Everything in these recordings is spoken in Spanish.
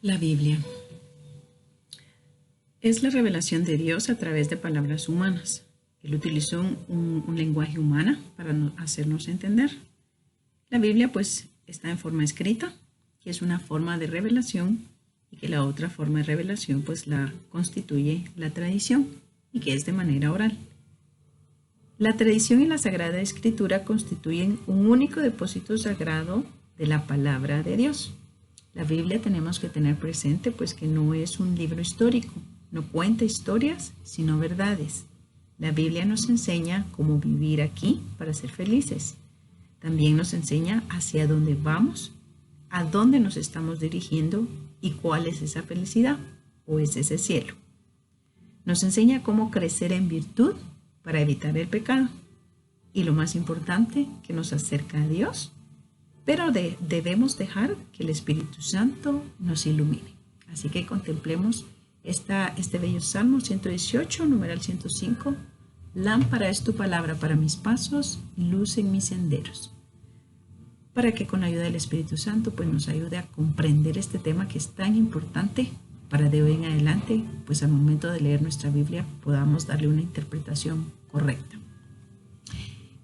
La Biblia es la revelación de Dios a través de palabras humanas. Él utilizó un lenguaje humano para hacernos entender. La Biblia pues está en forma escrita, que es una forma de revelación, y que la otra forma de revelación pues la constituye la tradición, y que es de manera oral. La tradición y la Sagrada Escritura constituyen un único depósito sagrado de la palabra de Dios. La Biblia tenemos que tener presente pues que no es un libro histórico, no cuenta historias, sino verdades. La Biblia nos enseña cómo vivir aquí para ser felices. También nos enseña hacia dónde vamos, a dónde nos estamos dirigiendo y cuál es esa felicidad o es ese cielo. Nos enseña cómo crecer en virtud para evitar el pecado. Y lo más importante, que nos acerca a Dios, pero debemos dejar que el Espíritu Santo nos ilumine. Así que contemplemos este bello Salmo 118, numeral 105. Lámpara es tu palabra para mis pasos, luz en mis senderos. Para que con la ayuda del Espíritu Santo pues nos ayude a comprender este tema que es tan importante para de hoy en adelante, pues al momento de leer nuestra Biblia podamos darle una interpretación correcta.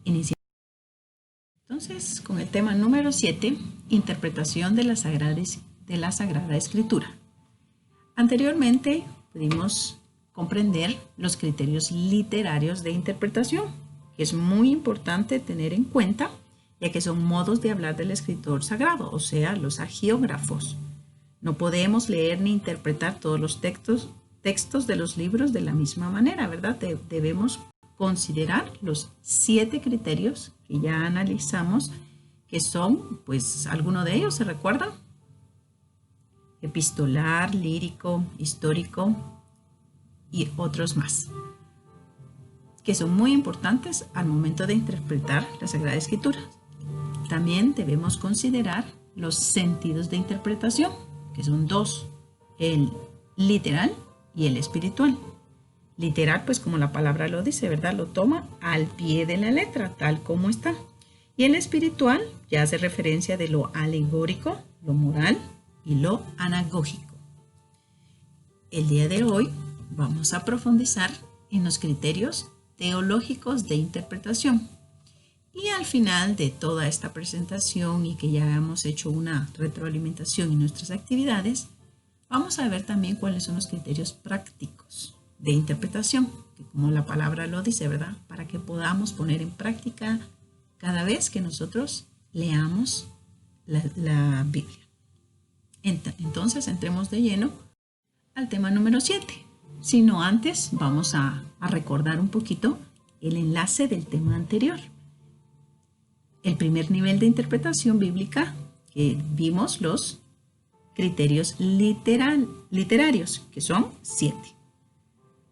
Iniciamos entonces con el tema número 7, interpretación de la Sagrada Escritura. Anteriormente pudimos comprender los criterios literarios de interpretación, que es muy importante tener en cuenta, ya que son modos de hablar del escritor sagrado, o sea, los hagiógrafos. No podemos leer ni interpretar todos los textos de los libros de la misma manera, ¿verdad? Debemos considerar los 7 criterios que ya analizamos, que son, pues, algunos de ellos, ¿se recuerdan? Epistolar, lírico, histórico y otros más, que son muy importantes al momento de interpretar la Sagrada Escritura. También debemos considerar los sentidos de interpretación, que son 2, el literal y el espiritual. Literal, pues como la palabra lo dice, ¿verdad? Lo toma al pie de la letra, tal como está. Y el espiritual ya hace referencia de lo alegórico, lo moral y lo anagógico. El día de hoy vamos a profundizar en los criterios teológicos de interpretación. Y al final de toda esta presentación y que ya hemos hecho una retroalimentación en nuestras actividades, vamos a ver también cuáles son los criterios prácticos de interpretación, que como la palabra lo dice, ¿verdad? Para que podamos poner en práctica cada vez que nosotros leamos la Biblia. Entonces entremos de lleno al tema número 7. Si no antes, vamos a recordar un poquito el enlace del tema anterior. El primer nivel de interpretación bíblica, que vimos los criterios literarios, que son 7.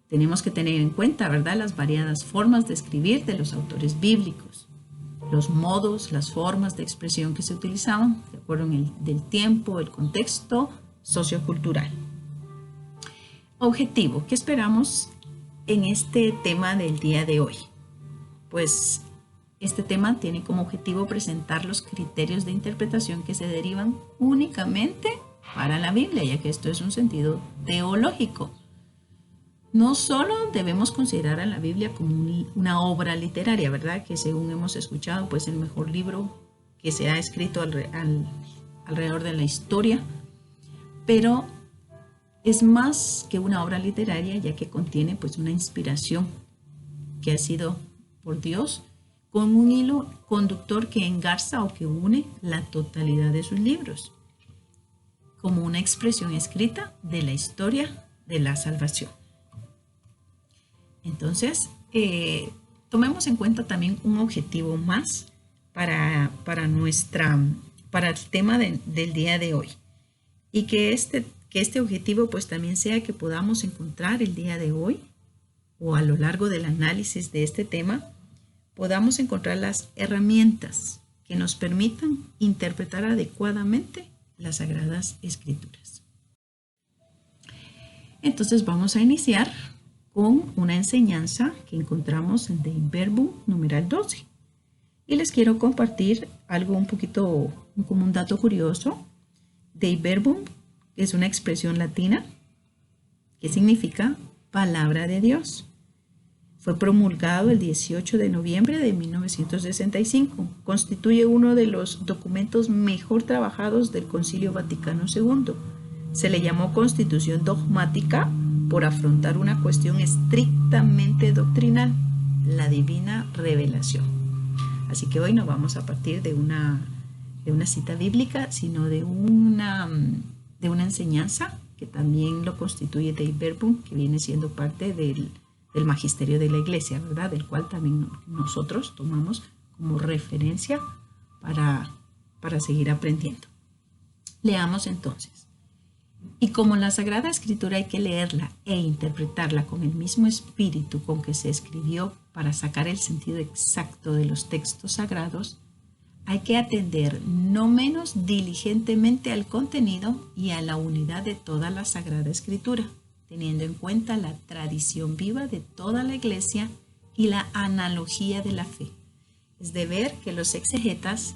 Tenemos que tener en cuenta, ¿verdad?, las variadas formas de escribir de los autores bíblicos, los modos, las formas de expresión que se utilizaban, de acuerdo del tiempo, el contexto sociocultural. Objetivo, ¿qué esperamos en este tema del día de hoy? Pues este tema tiene como objetivo presentar los criterios de interpretación que se derivan únicamente para la Biblia, ya que esto es un sentido teológico. No solo debemos considerar a la Biblia como una obra literaria, ¿verdad? Que según hemos escuchado, pues el mejor libro que se ha escrito alrededor de la historia, pero es más que una obra literaria, ya que contiene pues una inspiración que ha sido por Dios, con un hilo conductor que engarza o que une la totalidad de sus libros, como una expresión escrita de la historia de la salvación. Entonces, tomemos en cuenta también un objetivo más para el tema del día de hoy, y que este objetivo pues también sea que podamos encontrar el día de hoy o a lo largo del análisis de este tema, podamos encontrar las herramientas que nos permitan interpretar adecuadamente las Sagradas Escrituras. Entonces vamos a iniciar con una enseñanza que encontramos en Dei Verbum, numeral 12. Y les quiero compartir algo un poquito como un dato curioso. Dei Verbum es una expresión latina que significa palabra de Dios. Fue promulgado el 18 de noviembre de 1965. Constituye uno de los documentos mejor trabajados del Concilio Vaticano II. Se le llamó Constitución dogmática por afrontar una cuestión estrictamente doctrinal, la divina revelación. Así que hoy no vamos a partir de una cita bíblica, sino de una enseñanza que también lo constituye Dei Verbum, que viene siendo parte del magisterio de la iglesia, ¿verdad? Del cual también nosotros tomamos como referencia para seguir aprendiendo. Leamos entonces. Y como la Sagrada Escritura hay que leerla e interpretarla con el mismo espíritu con que se escribió para sacar el sentido exacto de los textos sagrados, hay que atender no menos diligentemente al contenido y a la unidad de toda la Sagrada Escritura, teniendo en cuenta la tradición viva de toda la Iglesia y la analogía de la fe. Es deber que los exegetas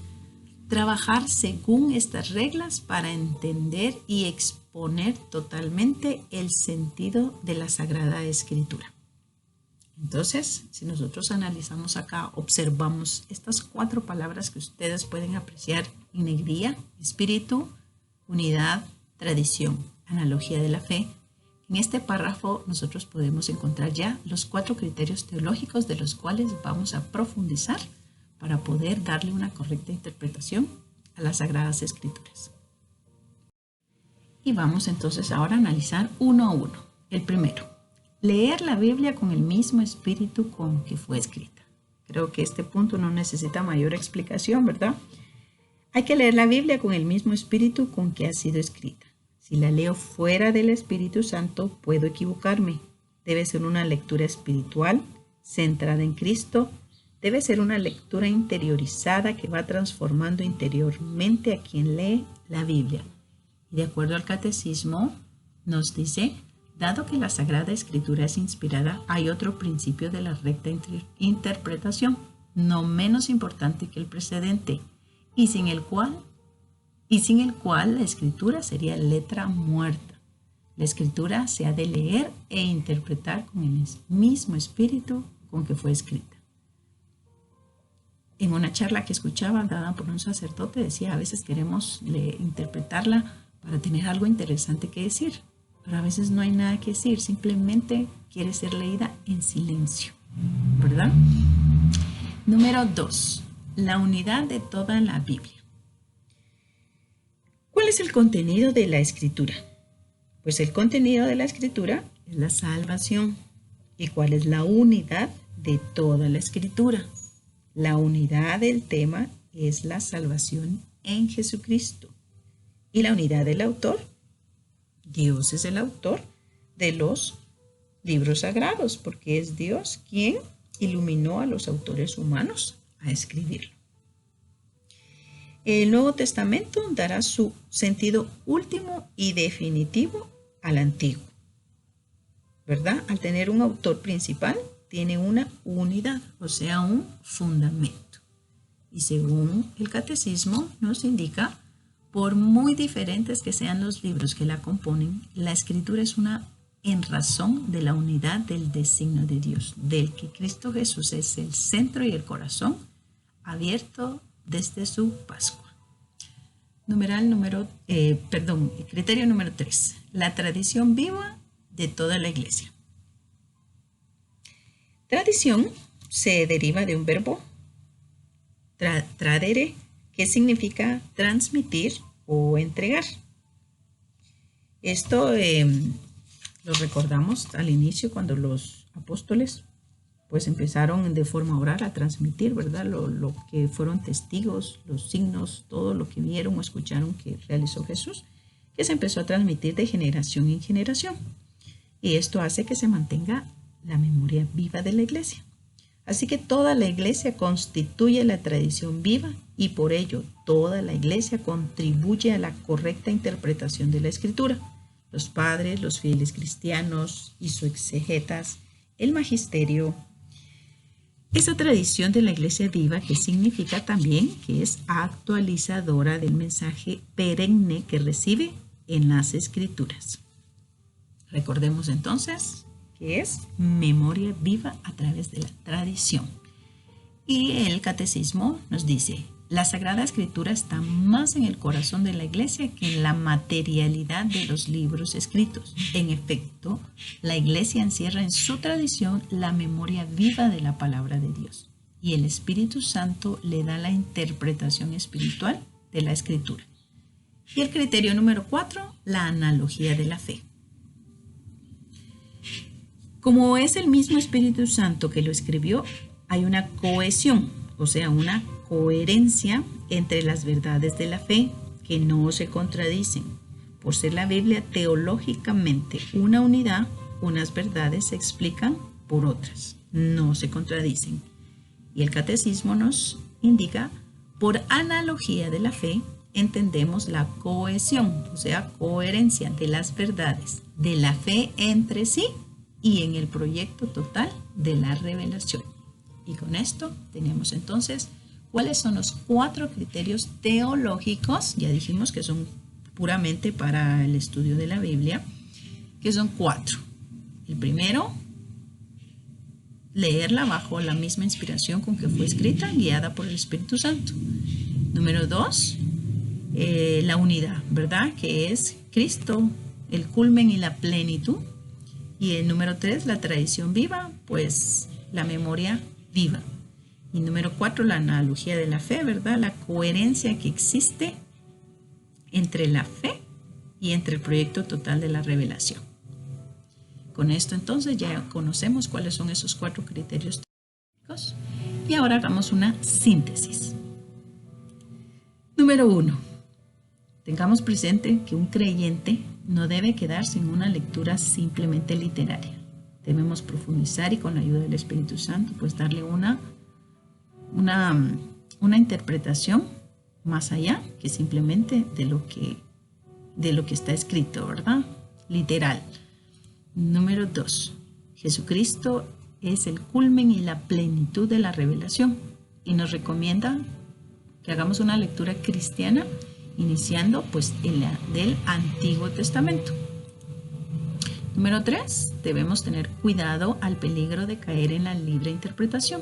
trabajar según estas reglas para entender y exponer totalmente el sentido de la Sagrada Escritura. Entonces, si nosotros analizamos acá, observamos estas 4 palabras que ustedes pueden apreciar en negrilla: espíritu, unidad, tradición, analogía de la fe. En este párrafo nosotros podemos encontrar ya los 4 criterios teológicos de los cuales vamos a profundizar para poder darle una correcta interpretación a las Sagradas Escrituras. Y vamos entonces ahora a analizar uno a uno. El primero, leer la Biblia con el mismo espíritu con que fue escrita. Creo que este punto no necesita mayor explicación, ¿verdad? Hay que leer la Biblia con el mismo espíritu con que ha sido escrita. Si la leo fuera del Espíritu Santo, puedo equivocarme. Debe ser una lectura espiritual, centrada en Cristo. Debe ser una lectura interiorizada que va transformando interiormente a quien lee la Biblia. Y de acuerdo al Catecismo, nos dice: dado que la Sagrada Escritura es inspirada, hay otro principio de la recta interpretación, no menos importante que el precedente, y sin el cual la Escritura sería letra muerta. La Escritura se ha de leer e interpretar con el mismo espíritu con que fue escrita. En una charla que escuchaba dada por un sacerdote, decía: a veces queremos interpretarla para tener algo interesante que decir, pero a veces no hay nada que decir, simplemente quiere ser leída en silencio, ¿verdad? Número 2. La unidad de toda la Biblia. ¿Cuál es el contenido de la Escritura? Pues el contenido de la Escritura es la salvación. ¿Y cuál es la unidad de toda la Escritura? La unidad del tema es la salvación en Jesucristo. ¿Y la unidad del autor? Dios es el autor de los libros sagrados, porque es Dios quien iluminó a los autores humanos a escribirlo. El Nuevo Testamento dará su sentido último y definitivo al Antiguo, ¿verdad? Al tener un autor principal, tiene una unidad, o sea, un fundamento. Y según el Catecismo nos indica, por muy diferentes que sean los libros que la componen, la Escritura es una en razón de la unidad del designio de Dios, del que Cristo Jesús es el centro y el corazón abierto desde su Pascua. Criterio número 3. La tradición viva de toda la Iglesia. Tradición se deriva de un verbo, tradere, que significa transmitir o entregar. Esto lo recordamos al inicio cuando los apóstoles pues empezaron de forma oral a transmitir, ¿verdad? Lo que fueron testigos, los signos, todo lo que vieron o escucharon que realizó Jesús, que se empezó a transmitir de generación en generación. Y esto hace que se mantenga la memoria viva de la Iglesia. Así que toda la Iglesia constituye la tradición viva y por ello toda la Iglesia contribuye a la correcta interpretación de la Escritura. Los padres, los fieles cristianos y sus exegetas, el magisterio. Esa tradición de la Iglesia viva, que significa también que es actualizadora del mensaje perenne que recibe, en las Escrituras. Recordemos entonces que es memoria viva a través de la tradición. Y el catecismo nos dice, la Sagrada Escritura está más en el corazón de la Iglesia que en la materialidad de los libros escritos. En efecto, la Iglesia encierra en su tradición la memoria viva de la palabra de Dios. Y el Espíritu Santo le da la interpretación espiritual de la Escritura. Y el criterio número 4, la analogía de la fe. Como es el mismo Espíritu Santo que lo escribió, hay una cohesión, o sea, una coherencia entre las verdades de la fe que no se contradicen. Por ser la Biblia teológicamente una unidad, unas verdades se explican por otras, no se contradicen. Y el catecismo nos indica, por analogía de la fe, entendemos la cohesión, o sea, coherencia de las verdades de la fe entre sí y en el proyecto total de la revelación. Y con esto tenemos entonces cuáles son los 4 criterios teológicos, ya dijimos que son puramente para el estudio de la Biblia, que son 4. El primero, leerla bajo la misma inspiración con que fue escrita, guiada por el Espíritu Santo. Número 2, la unidad, ¿verdad? Que es Cristo, el culmen y la plenitud. Y el número 3, la tradición viva, pues la memoria viva. Y número 4, la analogía de la fe, ¿verdad? La coherencia que existe entre la fe y entre el proyecto total de la revelación. Con esto entonces ya conocemos cuáles son esos 4 criterios teológicos y ahora hagamos una síntesis. Número 1. Tengamos presente que un creyente no debe quedarse en una lectura simplemente literaria. Debemos profundizar y con la ayuda del Espíritu Santo pues darle una interpretación más allá que simplemente de lo que está escrito, ¿verdad? Literal. Número 2. Jesucristo es el culmen y la plenitud de la revelación y nos recomienda que hagamos una lectura cristiana iniciando pues del Antiguo Testamento. Número 3. Debemos tener cuidado al peligro de caer en la libre interpretación.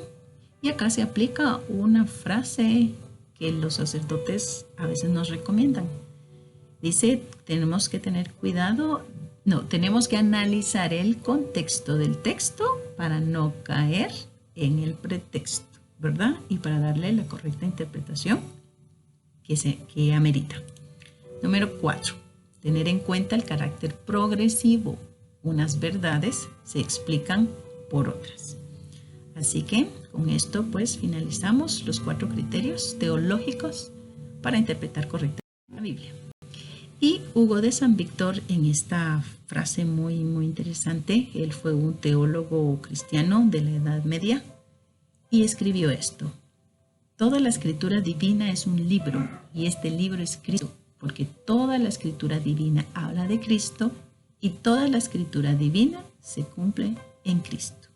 Y acá se aplica una frase que los sacerdotes a veces nos recomiendan. Dice, tenemos que tener cuidado, tenemos que analizar el contexto del texto para no caer en el pretexto, ¿verdad? Y para darle la correcta interpretación que amerita. Número 4. Tener en cuenta el carácter progresivo. Unas verdades se explican por otras. Así que con esto pues finalizamos los 4 criterios teológicos para interpretar correctamente la Biblia. Y Hugo de San Víctor, en esta frase muy interesante, él fue un teólogo cristiano de la Edad Media y escribió esto: toda la escritura divina es un libro y este libro es Cristo, porque toda la escritura divina habla de Cristo y toda la escritura divina se cumple en Cristo.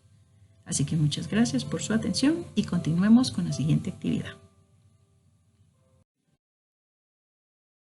Así que muchas gracias por su atención y continuemos con la siguiente actividad.